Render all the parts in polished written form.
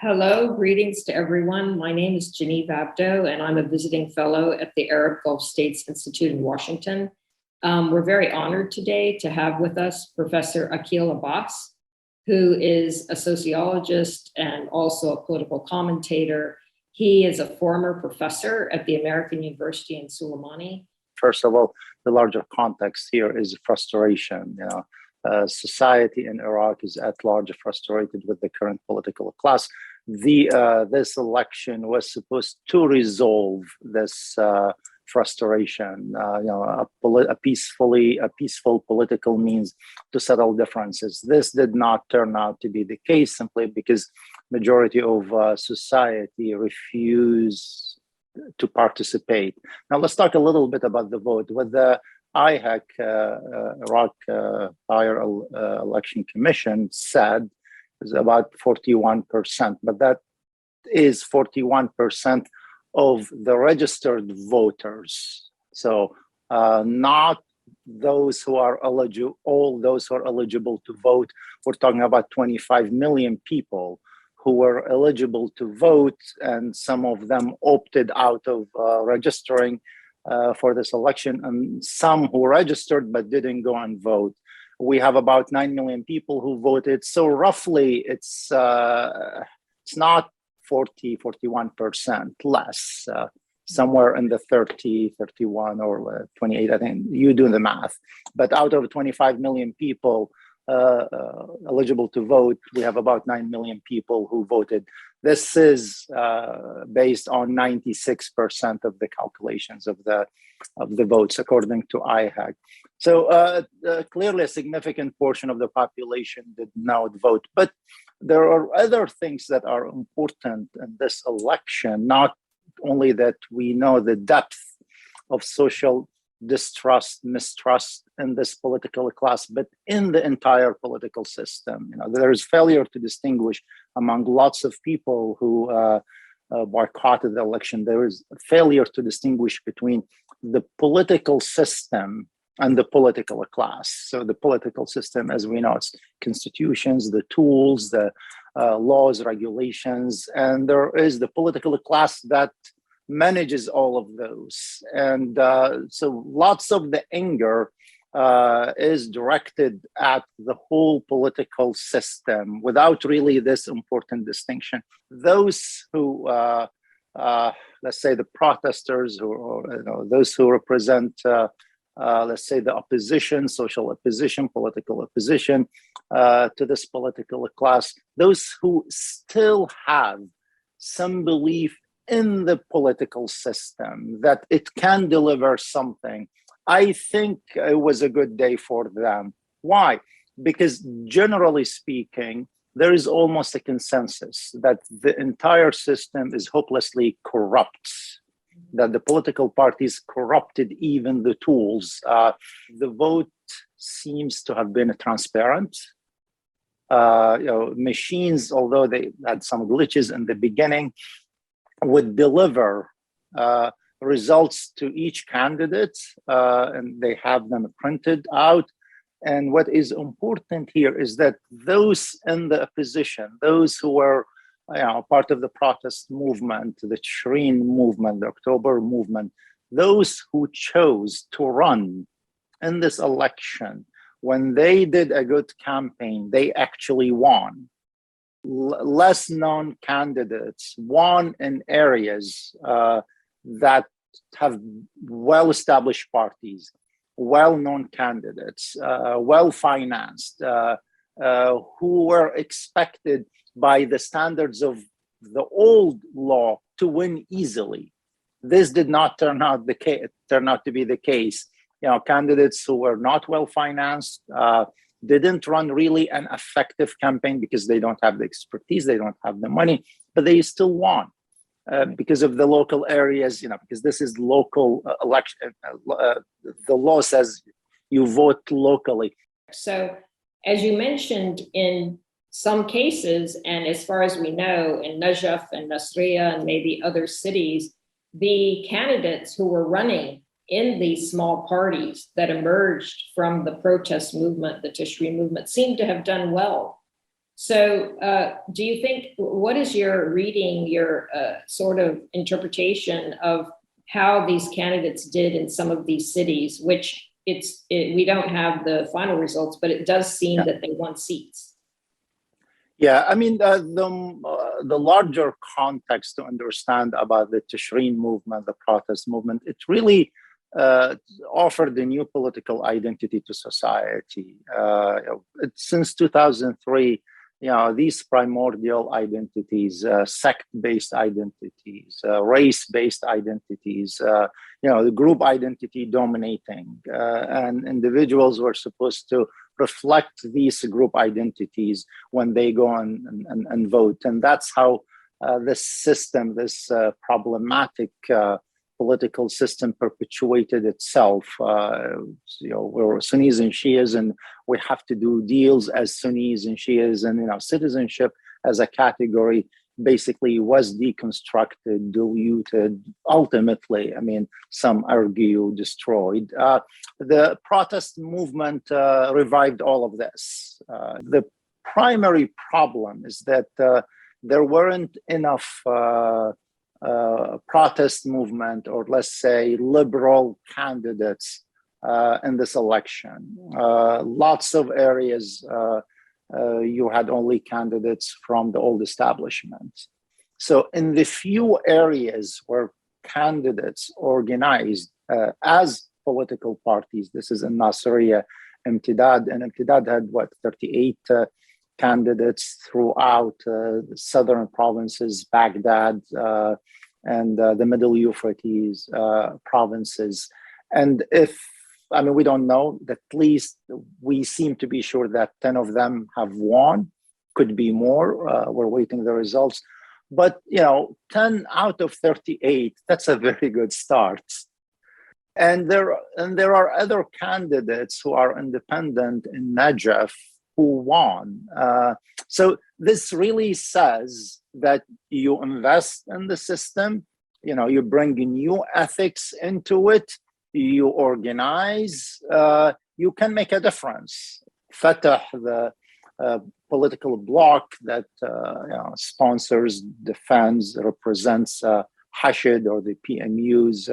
Hello, greetings to everyone. My name is Geneive Abdo, and I'm a visiting fellow at the Arab Gulf States Institute in Washington. We're very honored today to have with us Professor Akeel Abbas, who is a sociologist and also a political commentator. He is a former professor at the American University in Suleimani. First of all, the larger context here is frustration. Society in Iraq is at large frustrated with the current political class. This election was supposed to resolve this frustration. A peaceful political means to settle differences. This did not turn out to be the case simply because majority of society refused to participate. Now let's talk a little bit about the vote. With the IHEC, Iraq Higher Election Commission, said is about 41%, but that is 41% of the registered voters. So not those who are eligible, all those who are eligible to vote. We're talking about 25 million people who were eligible to vote, and some of them opted out of registering for this election, and some who registered but didn't go and vote. We have about 9 million people who voted. So roughly it's not 41% less, somewhere in the 30, 31 or 28, I think you do the math. But out of 25 million people eligible to vote, we have about 9 million people who voted. This is based on 96% of the calculations of the votes, according to IHEC. So clearly a significant portion of the population did not vote. But there are other things that are important in this election, not only that we know the depth of social distrust, mistrust in this political class, but in the entire political system. There is failure to distinguish among lots of people who boycotted the election. There is a failure to distinguish between the political system and the political class. So the political system, as we know, it's constitutions, the tools, the laws, regulations, and there is the political class that manages all of those. And so lots of the anger is directed at the whole political system without really this important distinction. Those who, let's say the protesters, those who represent, let's say the opposition, social opposition, political opposition to this political class, those who still have some belief in the political system that it can deliver something, I think it was a good day for them. Why? Because generally speaking, there is almost a consensus that the entire system is hopelessly corrupt, that the political parties corrupted even the tools. The vote seems to have been transparent. Machines, although they had some glitches in the beginning, would deliver results to each candidate, and they have them printed out. And what is important here is that those in the opposition, those who were part of the protest movement, the Shireen movement, the October movement, those who chose to run in this election, when they did a good campaign, they actually won. Less known candidates won in areas that have well-established parties, well-known candidates, well-financed, who were expected by the standards of the old law to win easily. This did not turn out to be the case. Candidates who were not well-financed, didn't run really an effective campaign because they don't have the expertise, they don't have the money, but they still won because of the local areas, because this is local election. The law says you vote locally. So as you mentioned, in some cases, and as far as we know, in Najaf and Nasiriyah and maybe other cities, the candidates who were running in these small parties that emerged from the protest movement, the Tishri movement, seem to have done well. So do you think, what is your reading, your sort of interpretation of how these candidates did in some of these cities, which we don't have the final results, but it does seem that they won seats? Yeah, I mean, the larger context to understand about the Tishreen movement, the protest movement, it really offered a new political identity to society. Since 2003, these primordial identities, sect-based identities, race-based identities, the group identity dominating, and individuals were supposed to reflect these group identities when they go and vote. And that's how this system, this problematic political system perpetuated itself. We're Sunnis and Shias, and we have to do deals as Sunnis and Shias, and citizenship as a category basically was deconstructed, diluted, ultimately, some argue destroyed. The protest movement revived all of this. The primary problem is that there weren't enough protest movement, or let's say liberal candidates in this election. Lots of areas you had only candidates from the old establishment. So in the few areas where candidates organized as political parties, this is in Nasiriyah, Imtidad, and Imtidad had 38 candidates throughout the southern provinces, Baghdad, and the Middle Euphrates provinces. And we don't know, at least we seem to be sure that 10 of them have won, could be more, we're waiting the results. But, 10 out of 38, that's a very good start. And there are other candidates who are independent in Najaf who won. So this really says that you invest in the system, you bring new ethics into it, you organize, you can make a difference. Fatah, the political bloc that sponsors, defends, represents Hashid or the PMUs,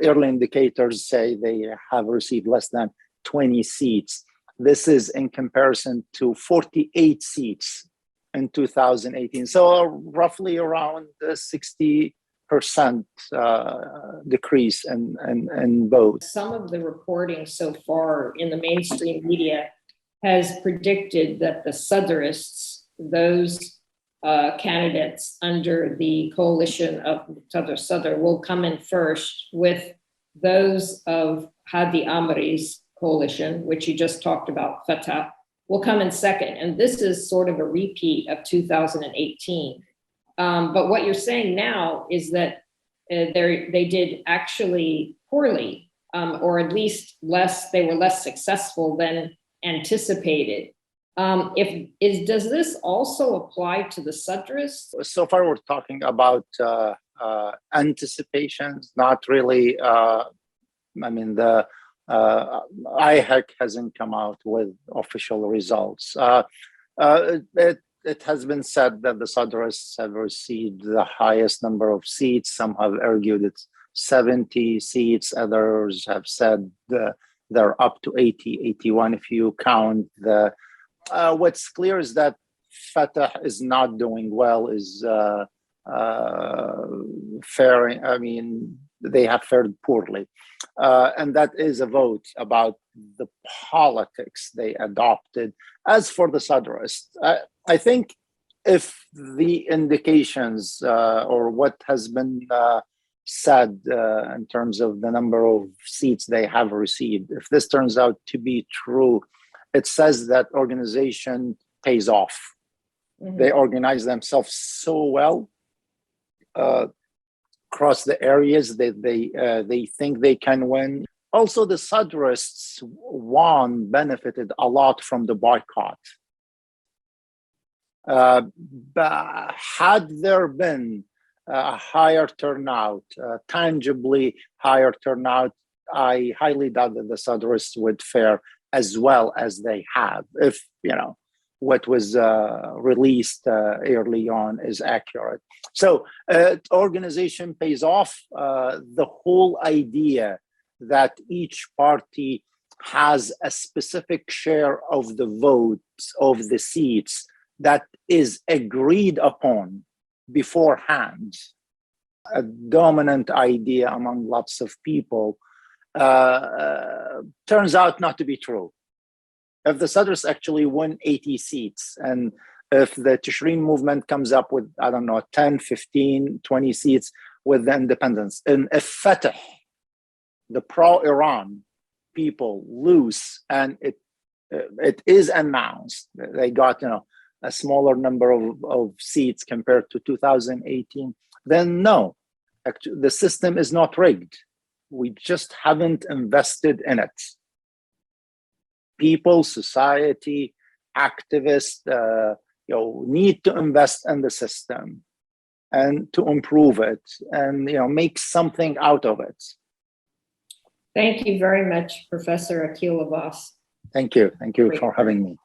early indicators say they have received less than 20 seats. This is in comparison to 48 seats in 2018. So roughly around 60% decrease in votes. Some of the reporting so far in the mainstream media has predicted that the Sadrists, those candidates under the coalition of Sadr will come in first, with those of Hadi Amri's coalition, which you just talked about, Fatah, will come in second. And this is sort of a repeat of 2018. But what you're saying now is that they did actually poorly, or at least they were less successful than anticipated. Does this also apply to the Sadrists? So far, we're talking about anticipations, not really. The IHEC hasn't come out with official results. It has been said that the Sadrists have received the highest number of seats. Some have argued it's 70 seats. Others have said they're up to 80, 81 if you count the. What's clear is that Fatah is not doing well, is faring. They have fared poorly. And that is a vote about the politics they adopted. As for the Sadrists, I think if the indications or what has been said in terms of the number of seats they have received, if this turns out to be true, it says that organization pays off. Mm-hmm. They organize themselves so well across the areas that they think they can win. Also, the Sadrists benefited a lot from the boycott. But had there been a higher turnout, tangibly higher turnout, I highly doubt that the Sadrists would fare as well as they have, if what was released early on is accurate. So organization pays off. The whole idea that each party has a specific share of the votes, of the seats, that is agreed upon beforehand, a dominant idea among lots of people, turns out not to be true. If the Sadrs actually win 80 seats, and if the Tishreen movement comes up with, 10, 15, 20 seats with the independents, and if Fatah, the pro-Iran people, lose, and it is announced that they got a smaller number of seats compared to 2018, then no, actually, the system is not rigged. We just haven't invested in it. People, society, activists, need to invest in the system and to improve it and make something out of it. Thank you very much, Professor Akeel Abbas. Thank you for having me.